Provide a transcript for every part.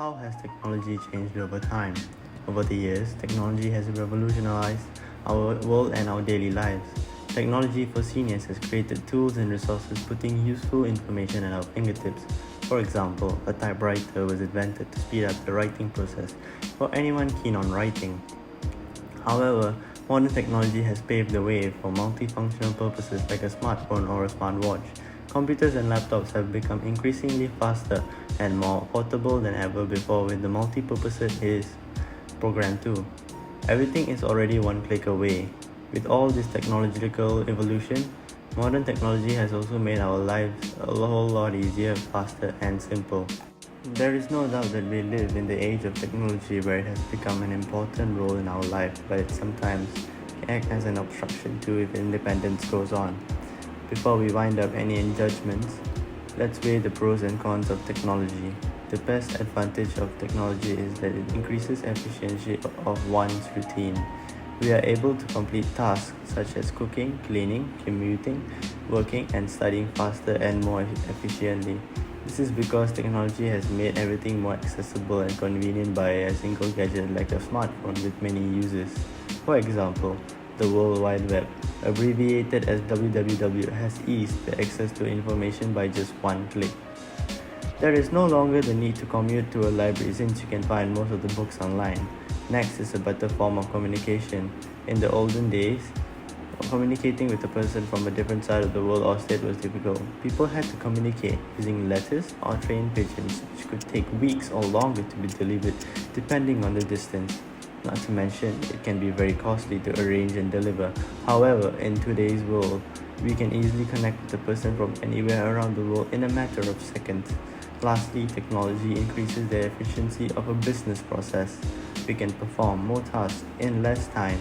How has technology changed over time? Over the years, technology has revolutionized our world and our daily lives. Technology for seniors has created tools and resources putting useful information at our fingertips. For example, a typewriter was invented to speed up the writing process for anyone keen on writing. However, modern technology has paved the way for multifunctional purposes like a smartphone or a smartwatch. Computers and laptops have become increasingly faster and more portable than ever before with the multi-purpose is programmed too. Everything is already one click away. With all this technological evolution, modern technology has also made our lives a whole lot easier, faster, and simple. There is no doubt that we live in the age of technology where it has become an important role in our life, but it sometimes can act as an obstruction too if independence goes on. Before we wind up any judgments, let's weigh the pros and cons of technology. The best advantage of technology is that it increases efficiency of one's routine. We are able to complete tasks such as cooking, cleaning, commuting, working, and studying faster and more efficiently. This is because technology has made everything more accessible and convenient by a single gadget like a smartphone with many uses. For example, the World Wide Web, abbreviated as WWW, has eased the access to information by just one click. There is no longer the need to commute to a library since you can find most of the books online. Next is a better form of communication. In the olden days, communicating with a person from a different side of the world or state was difficult. People had to communicate using letters or train pigeons, which could take weeks or longer to be delivered depending on the distance. Not to mention, it can be very costly to arrange and deliver. However, in today's world, we can easily connect with a person from anywhere around the world in a matter of seconds. Lastly, technology increases the efficiency of a business process. We can perform more tasks in less time.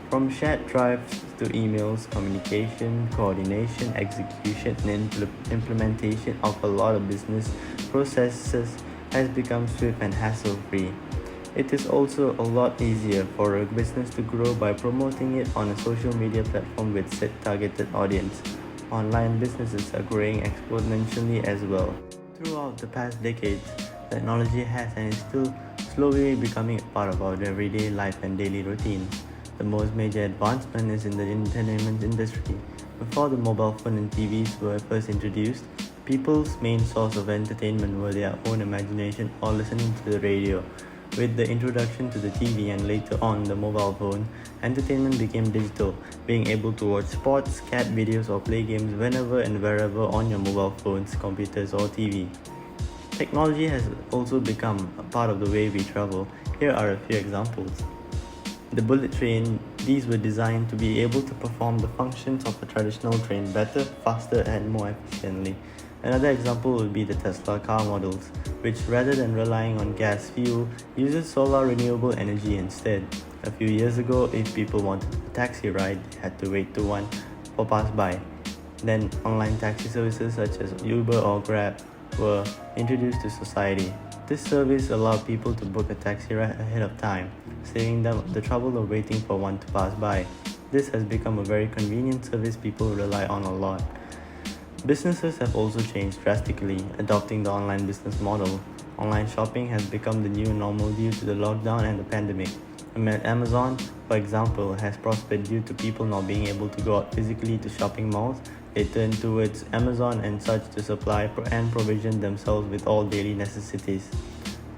From shared drives to emails, communication, coordination, execution, and implementation of a lot of business processes has become swift and hassle-free. It is also a lot easier for a business to grow by promoting it on a social media platform with set targeted audience. Online businesses are growing exponentially as well. Throughout the past decades, technology has and is still slowly becoming a part of our everyday life and daily routines. The most major advancement is in the entertainment industry. Before the mobile phone and TVs were first introduced, people's main source of entertainment were their own imagination or listening to the radio. With the introduction to the TV and later on the mobile phone, entertainment became digital, being able to watch sports, cat videos, or play games whenever and wherever on your mobile phones, computers, or TV. Technology has also become a part of the way we travel. Here are a few examples. The bullet train, these were designed to be able to perform the functions of a traditional train better, faster, and more efficiently. Another example would be the Tesla car models, which rather than relying on gas fuel, uses solar renewable energy instead. A few years ago, if people wanted a taxi ride, they had to wait to one or pass by. Then online taxi services such as Uber or Grab were introduced to society. This service allowed people to book a taxi ride ahead of time, saving them the trouble of waiting for one to pass by. This has become a very convenient service people rely on a lot. Businesses have also changed drastically, adopting the online business model. Online shopping has become the new normal due to the lockdown and the pandemic. Amazon, for example, has prospered due to people not being able to go out physically to shopping malls. They turn towards Amazon and such to supply and provision themselves with all daily necessities.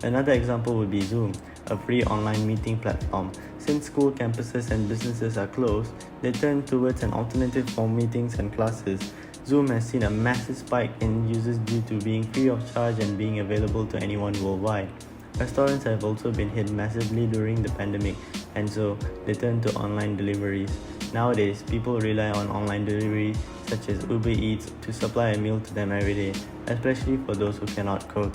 Another example would be Zoom, a free online meeting platform. Since school campuses and businesses are closed, they turn towards an alternative for meetings and classes. Zoom has seen a massive spike in users due to being free of charge and being available to anyone worldwide. Restaurants have also been hit massively during the pandemic, and so they turn to online deliveries. Nowadays, people rely on online delivery such as Uber Eats to supply a meal to them every day, especially for those who cannot cook.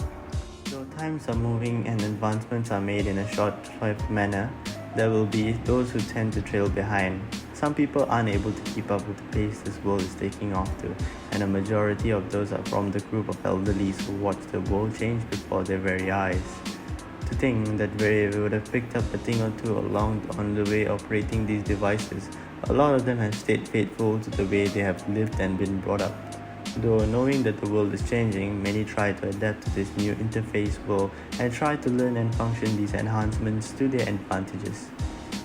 Though times are moving and advancements are made in a short-lived manner, there will be those who tend to trail behind. Some people aren't able to keep up with the pace this world is taking off to, and a majority of those are from the group of elderlies who watch the world change before their very eyes. To think that they would have picked up a thing or two along on the way operating these devices, a lot of them have stayed faithful to the way they have lived and been brought up. Though knowing that the world is changing, many try to adapt to this new interface world and try to learn and function these enhancements to their advantages.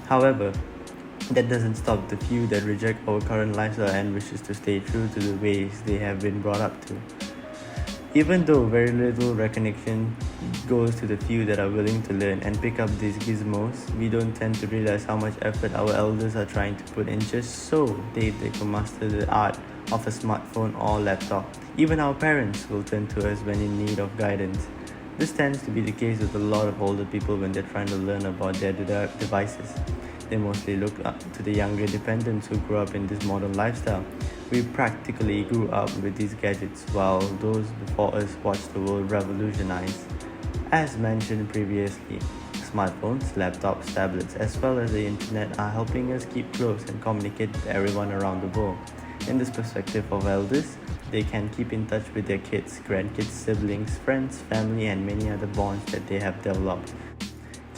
However, that doesn't stop the few that reject our current lifestyle and wishes to stay true to the ways they have been brought up to. Even though very little recognition goes to the few that are willing to learn and pick up these gizmos, we don't tend to realize how much effort our elders are trying to put in just so they can master the art of a smartphone or laptop. Even our parents will turn to us when in need of guidance. This tends to be the case with a lot of older people when they're trying to learn about their devices. They mostly look up to the younger dependents who grew up in this modern lifestyle. We practically grew up with these gadgets while those before us watched the world revolutionize. As mentioned previously, smartphones, laptops, tablets, as well as the internet are helping us keep close and communicate with everyone around the world. In this perspective of elders, they can keep in touch with their kids, grandkids, siblings, friends, family, and many other bonds that they have developed.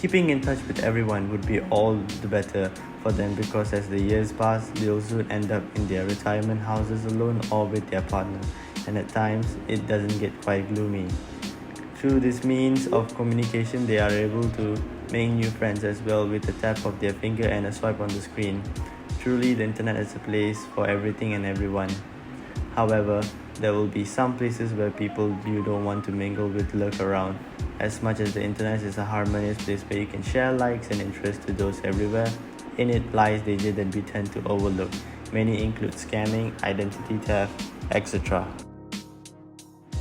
Keeping in touch with everyone would be all the better for them because as the years pass, they'll soon end up in their retirement houses alone or with their partner, and at times it doesn't get quite gloomy. Through this means of communication, they are able to make new friends as well with a tap of their finger and a swipe on the screen. Truly, the internet is a place for everything and everyone. However, there will be some places where people you don't want to mingle with lurk around. As much as the internet is a harmonious place where you can share likes and interests to those everywhere, in it lies danger that we tend to overlook. Many include scamming, identity theft, etc.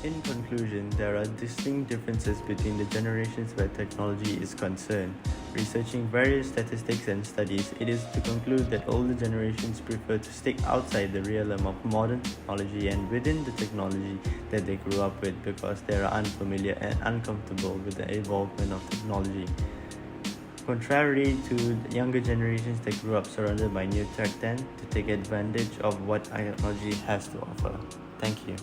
In conclusion, there are distinct differences between the generations where technology is concerned. Researching various statistics and studies, it is to conclude that older generations prefer to stick outside the realm of modern technology and within the technology that they grew up with because they are unfamiliar and uncomfortable with the evolvement of technology. Contrary to the younger generations that grew up surrounded by new tech tend to take advantage of what technology has to offer. Thank you.